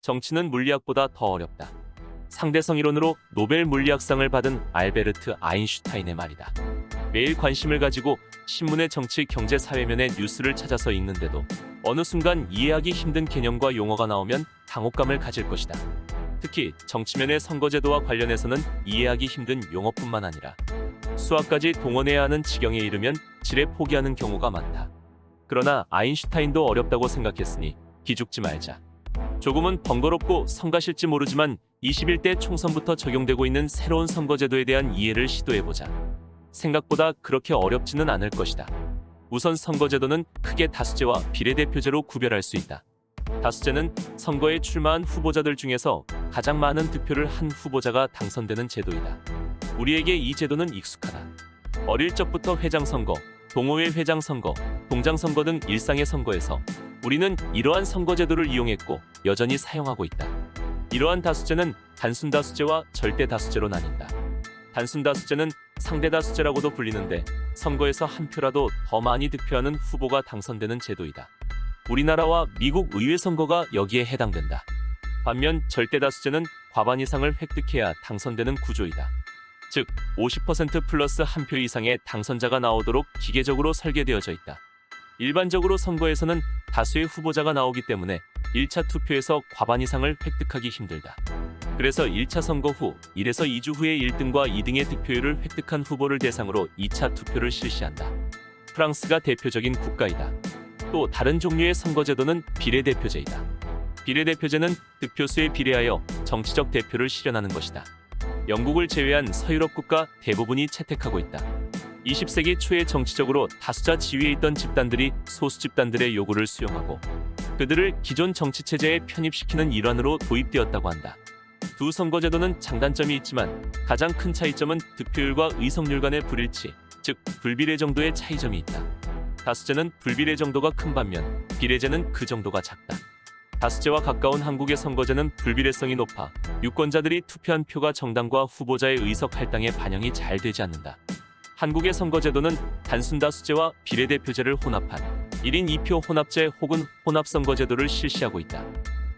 정치는 물리학보다 더 어렵다. 상대성 이론으로 노벨 물리학상을 받은 알베르트 아인슈타인의 말이다. 매일 관심을 가지고 신문의 정치, 경제, 사회면의 뉴스를 찾아서 읽는데도 어느 순간 이해하기 힘든 개념과 용어가 나오면 당혹감을 가질 것이다. 특히 정치면의 선거제도와 관련해서는 이해하기 힘든 용어뿐만 아니라 수학까지 동원해야 하는 지경에 이르면 지레 포기하는 경우가 많다. 그러나 아인슈타인도 어렵다고 생각했으니 기죽지 말자. 조금은 번거롭고 성가실지 모르지만 21대 총선부터 적용되고 있는 새로운 선거제도에 대한 이해를 시도해보자. 생각보다 그렇게 어렵지는 않을 것이다. 우선 선거제도는 크게 다수제와 비례대표제로 구별할 수 있다. 다수제는 선거에 출마한 후보자들 중에서 가장 많은 득표를 한 후보자가 당선되는 제도이다. 우리에게 이 제도는 익숙하다. 어릴 적부터 회장선거, 동호회 회장선거, 동장선거 등 일상의 선거에서 우리는 이러한 선거제도를 이용했고 여전히 사용하고 있다. 이러한 다수제는 단순다수제와 절대다수제로 나뉜다. 단순다수제는 상대다수제라고도 불리는데 선거에서 한 표라도 더 많이 득표하는 후보가 당선되는 제도이다. 우리나라와 미국 의회 선거가 여기에 해당된다. 반면 절대다수제는 과반 이상을 획득해야 당선되는 구조이다. 즉 50% 플러스 한 표 이상의 당선자가 나오도록 기계적으로 설계되어져 있다. 일반적으로 선거에서는 다수의 후보자가 나오기 때문에 1차 투표에서 과반 이상을 획득하기 힘들다. 그래서 1차 선거 후 1에서 2주 후에 1등과 2등의 득표율을 획득한 후보를 대상으로 2차 투표를 실시한다. 프랑스가 대표적인 국가이다. 또 다른 종류의 선거제도는 비례대표제이다. 비례대표제는 득표수에 비례하여 정치적 대표를 실현하는 것이다. 영국을 제외한 서유럽 국가 대부분이 채택하고 있다. 20세기 초에 정치적으로 다수자 지위에 있던 집단들이 소수 집단들의 요구를 수용하고 그들을 기존 정치체제에 편입시키는 일환으로 도입되었다고 한다. 두 선거제도는 장단점이 있지만 가장 큰 차이점은 득표율과 의석률 간의 불일치, 즉 불비례 정도의 차이점이 있다. 다수제는 불비례 정도가 큰 반면 비례제는 그 정도가 작다. 다수제와 가까운 한국의 선거제는 불비례성이 높아 유권자들이 투표한 표가 정당과 후보자의 의석 할당에 반영이 잘 되지 않는다. 한국의 선거제도는 단순다수제와 비례대표제를 혼합한 1인 2표 혼합제 혹은 혼합선거제도를 실시하고 있다.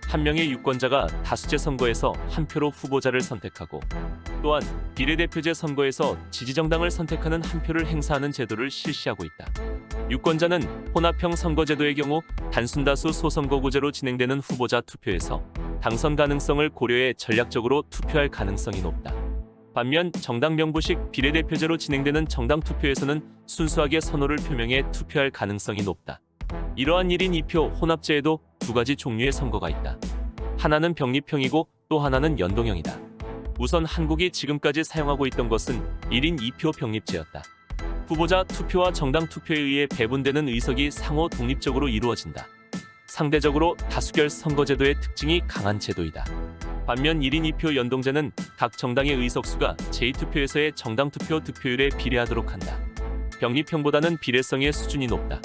한 명의 유권자가 다수제 선거에서 한 표로 후보자를 선택하고 또한 비례대표제 선거에서 지지정당을 선택하는 한 표를 행사하는 제도를 실시하고 있다. 유권자는 혼합형 선거제도의 경우 단순다수 소선거구제로 진행되는 후보자 투표에서 당선 가능성을 고려해 전략적으로 투표할 가능성이 높다. 반면 정당 명부식 비례대표제로 진행되는 정당 투표에서는 순수하게 선호를 표명해 투표할 가능성이 높다. 이러한 1인 2표 혼합제에도 두 가지 종류의 선거가 있다. 하나는 병립형이고 또 하나는 연동형이다. 우선 한국이 지금까지 사용하고 있던 것은 1인 2표 병립제였다. 후보자 투표와 정당 투표에 의해 배분되는 의석이 상호 독립적으로 이루어진다. 상대적으로 다수결 선거제도의 특징이 강한 제도이다. 반면 1인 2표 연동제는 각 정당의 의석수가 제2투표에서의 정당 투표 득표율에 비례하도록 한다. 병립형보다는 비례성의 수준이 높다.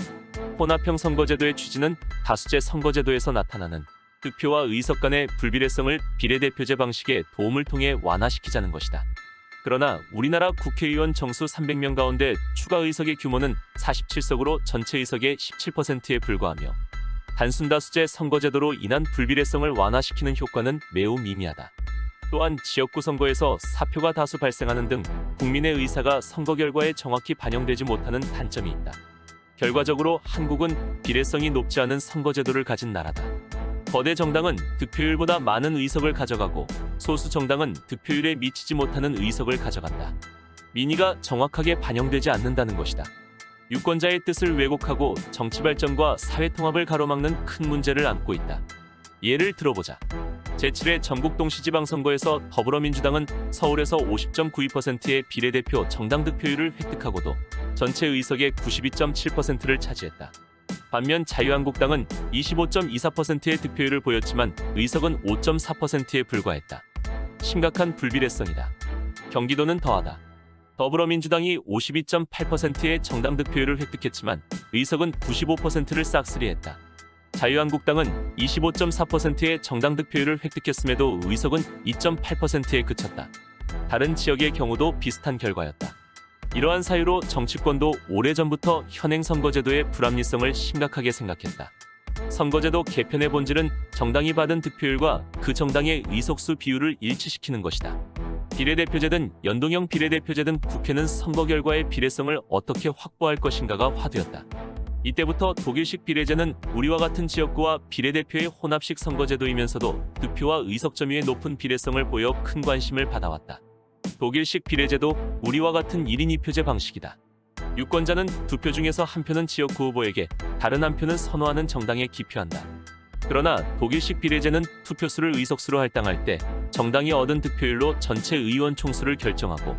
혼합형 선거제도의 취지는 다수제 선거제도에서 나타나는 득표와 의석 간의 불비례성을 비례대표제 방식의 도움을 통해 완화시키자는 것이다. 그러나 우리나라 국회의원 정수 300명 가운데 추가 의석의 규모는 47석으로 전체 의석의 17%에 불과하며 단순다수제 선거제도로 인한 불비례성을 완화시키는 효과는 매우 미미하다. 또한 지역구 선거에서 사표가 다수 발생하는 등 국민의 의사가 선거 결과에 정확히 반영되지 못하는 단점이 있다. 결과적으로 한국은 비례성이 높지 않은 선거제도를 가진 나라다. 거대 정당은 득표율보다 많은 의석을 가져가고 소수 정당은 득표율에 미치지 못하는 의석을 가져간다. 민의가 정확하게 반영되지 않는다는 것이다. 유권자의 뜻을 왜곡하고 정치 발전과 사회 통합을 가로막는 큰 문제를 안고 있다. 예를 들어보자. 제7회 전국 동시지방선거에서 더불어민주당은 서울에서 50.92%의 비례대표 정당 득표율을 획득하고도 전체 의석의 92.7%를 차지했다. 반면 자유한국당은 25.24%의 득표율을 보였지만 의석은 5.4%에 불과했다. 심각한 불비례성이다. 경기도는 더하다. 더불어민주당이 52.8%의 정당 득표율을 획득했지만 의석은 95%를 싹쓸이했다. 자유한국당은 25.4%의 정당 득표율을 획득했음에도 의석은 2.8%에 그쳤다. 다른 지역의 경우도 비슷한 결과였다. 이러한 사유로 정치권도 오래전부터 현행 선거제도의 불합리성을 심각하게 생각했다. 선거제도 개편의 본질은 정당이 받은 득표율과 그 정당의 의석수 비율을 일치시키는 것이다. 비례대표제 등 연동형 비례대표제 등 국회는 선거 결과의 비례성을 어떻게 확보할 것인가가 화두였다. 이때부터 독일식 비례제는 우리와 같은 지역구와 비례대표의 혼합식 선거제도이면서도 득표와 의석 점유의 높은 비례성을 보여 큰 관심을 받아왔다. 독일식 비례제도 우리와 같은 1인 2표제 방식이다. 유권자는 2표 중에서 1표는 지역구 후보에게, 다른 1표는 선호하는 정당에 기표한다. 그러나 독일식 비례제는 투표수를 의석수로 할당할 때 정당이 얻은 득표율로 전체 의원 총수를 결정하고,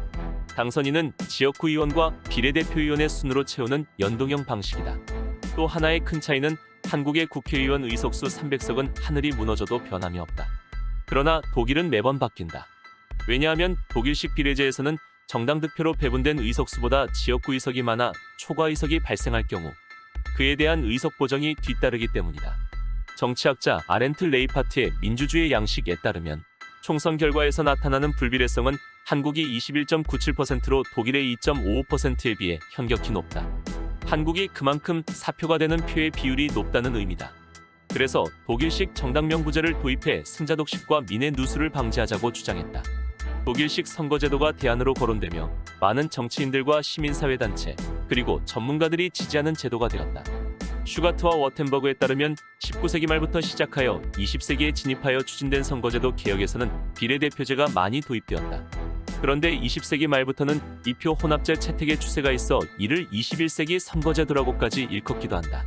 당선인은 지역구 의원과 비례대표 의원의 순으로 채우는 연동형 방식이다. 또 하나의 큰 차이는 한국의 국회의원 의석수 300석은 하늘이 무너져도 변함이 없다. 그러나 독일은 매번 바뀐다. 왜냐하면 독일식 비례제에서는 정당 득표로 배분된 의석수보다 지역구 의석이 많아 초과 의석이 발생할 경우 그에 대한 의석 보정이 뒤따르기 때문이다. 정치학자 아렌트 레이파트의 민주주의 양식에 따르면 총선 결과에서 나타나는 불비례성은 한국이 21.97%로 독일의 2.55%에 비해 현격히 높다. 한국이 그만큼 사표가 되는 표의 비율이 높다는 의미다. 그래서 독일식 정당명부제를 도입해 승자 독식과 민의 누수를 방지하자고 주장했다. 독일식 선거제도가 대안으로 거론되며 많은 정치인들과 시민사회단체 그리고 전문가들이 지지하는 제도가 되었다. 슈가트와 워텐버그에 따르면 19세기 말부터 시작하여 20세기에 진입하여 추진된 선거제도 개혁에서는 비례대표제가 많이 도입되었다. 그런데 20세기 말부터는 이표 혼합제 채택의 추세가 있어 이를 21세기 선거제도라고까지 일컫기도 한다.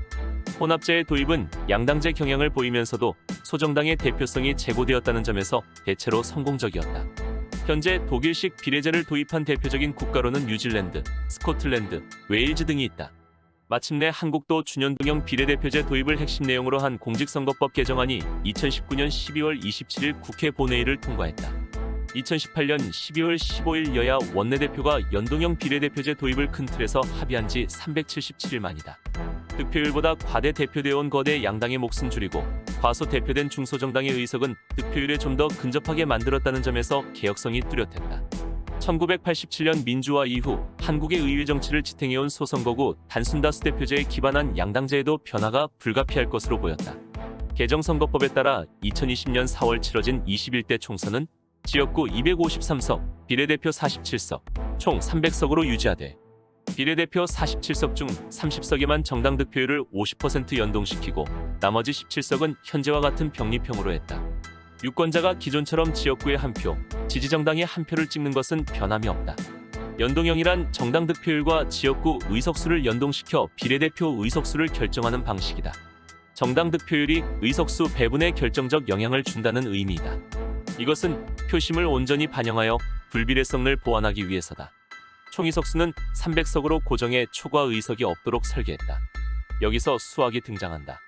혼합제의 도입은 양당제 경향을 보이면서도 소정당의 대표성이 제고되었다는 점에서 대체로 성공적이었다. 현재 독일식 비례제를 도입한 대표적인 국가로는 뉴질랜드, 스코틀랜드, 웨일즈 등이 있다. 마침내 한국도 준연동형 비례대표제 도입을 핵심 내용으로 한 공직선거법 개정안이 2019년 12월 27일 국회 본회의를 통과했다. 2018년 12월 15일 여야 원내대표가 연동형 비례대표제 도입을 큰 틀에서 합의한 지 377일 만이다. 득표율보다 과대 대표되어 온 거대 양당의 몫은 줄이고 과소 대표된 중소정당의 의석은 득표율에 좀 더 근접하게 만들었다는 점에서 개혁성이 뚜렷했다. 1987년 민주화 이후 한국의 의회 정치를 지탱해온 소선거구 단순다수 대표제에 기반한 양당제에도 변화가 불가피할 것으로 보였다. 개정선거법에 따라 2020년 4월 치러진 21대 총선은 지역구 253석, 비례대표 47석, 총 300석으로 유지하되 비례대표 47석 중 30석에만 정당 득표율을 50% 연동시키고 나머지 17석은 현재와 같은 병립형으로 했다. 유권자가 기존처럼 지역구에 한 표, 지지정당에 한 표를 찍는 것은 변함이 없다. 연동형이란 정당 득표율과 지역구 의석수를 연동시켜 비례대표 의석수를 결정하는 방식이다. 정당 득표율이 의석수 배분에 결정적 영향을 준다는 의미이다. 이것은 표심을 온전히 반영하여 불비례성을 보완하기 위해서다. 총의석수는 300석으로 고정해 초과 의석이 없도록 설계했다. 여기서 수학이 등장한다.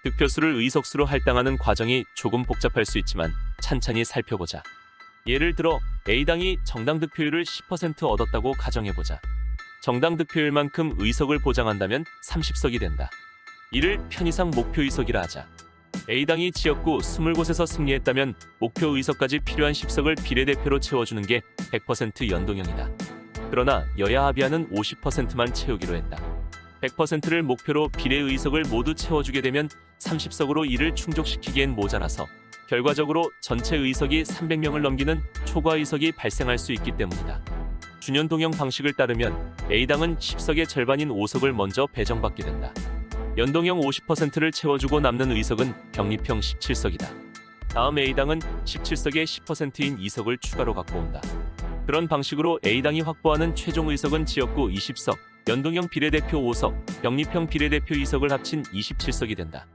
득표수를 의석수로 할당하는 과정이 조금 복잡할 수 있지만 찬찬히 살펴보자. 예를 들어 A당이 정당 득표율을 10% 얻었다고 가정해보자. 정당 득표율만큼 의석을 보장한다면 30석이 된다. 이를 편의상 목표 의석이라 하자. A당이 지역구 20곳에서 승리했다면 목표 의석까지 필요한 10석을 비례대표로 채워주는 게 100% 연동형이다. 그러나 여야 합의안은 50%만 채우기로 했다. 100%를 목표로 비례의석을 모두 채워주게 되면 30석으로 이를 충족시키기엔 모자라서 결과적으로 전체 의석이 300명을 넘기는 초과 의석이 발생할 수 있기 때문이다. 준연동형 방식을 따르면 A당은 10석의 절반인 5석을 먼저 배정받게 된다. 연동형 50%를 채워주고 남는 의석은 병립형 17석이다. 다음 A당은 17석의 10%인 2석을 추가로 갖고 온다. 그런 방식으로 A당이 확보하는 최종 의석은 지역구 20석, 연동형 비례대표 5석, 병립형 비례대표 2석을 합친 27석이 된다.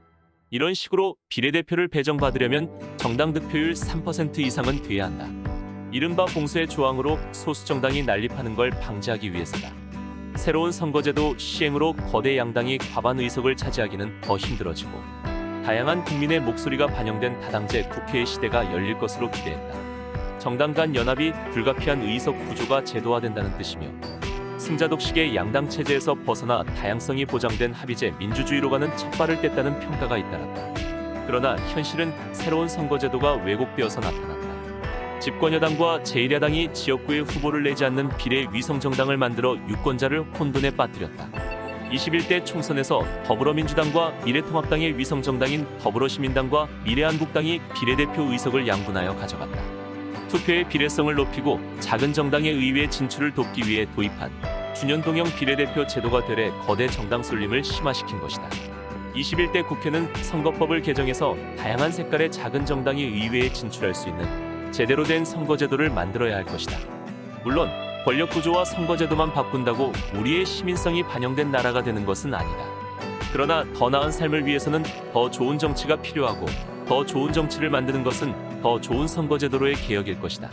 이런 식으로 비례대표를 배정받으려면 정당 득표율 3% 이상은 돼야 한다. 이른바 봉쇄의 조항으로 소수정당이 난립하는 걸 방지하기 위해서다. 새로운 선거제도 시행으로 거대 양당이 과반 의석을 차지하기는 더 힘들어지고 다양한 국민의 목소리가 반영된 다당제 국회의 시대가 열릴 것으로 기대했다. 정당 간 연합이 불가피한 의석 구조가 제도화된다는 뜻이며 승자 독식의 양당 체제에서 벗어나 다양성이 보장된 합의제 민주주의로 가는 첫 발을 뗐다는 평가가 잇따랐다. 그러나 현실은 새로운 선거제도가 왜곡되어서 나타났다. 집권여당과 제1야당이 지역구에 후보를 내지 않는 비례 위성정당을 만들어 유권자를 혼돈에 빠뜨렸다. 21대 총선에서 더불어민주당과 미래통합당의 위성정당인 더불어시민당과 미래한국당이 비례대표 의석을 양분하여 가져갔다. 투표의 비례성을 높이고 작은 정당의 의회 진출을 돕기 위해 도입한 준연동형 비례대표 제도가 되레 거대 정당 쏠림을 심화시킨 것이다. 21대 국회는 선거법을 개정해서 다양한 색깔의 작은 정당이 의회에 진출할 수 있는 제대로 된 선거제도를 만들어야 할 것이다. 물론 권력구조와 선거제도만 바꾼다고 우리의 시민성이 반영된 나라가 되는 것은 아니다. 그러나 더 나은 삶을 위해서는 더 좋은 정치가 필요하고 더 좋은 정치를 만드는 것은 더 좋은 선거제도로의 개혁일 것이다.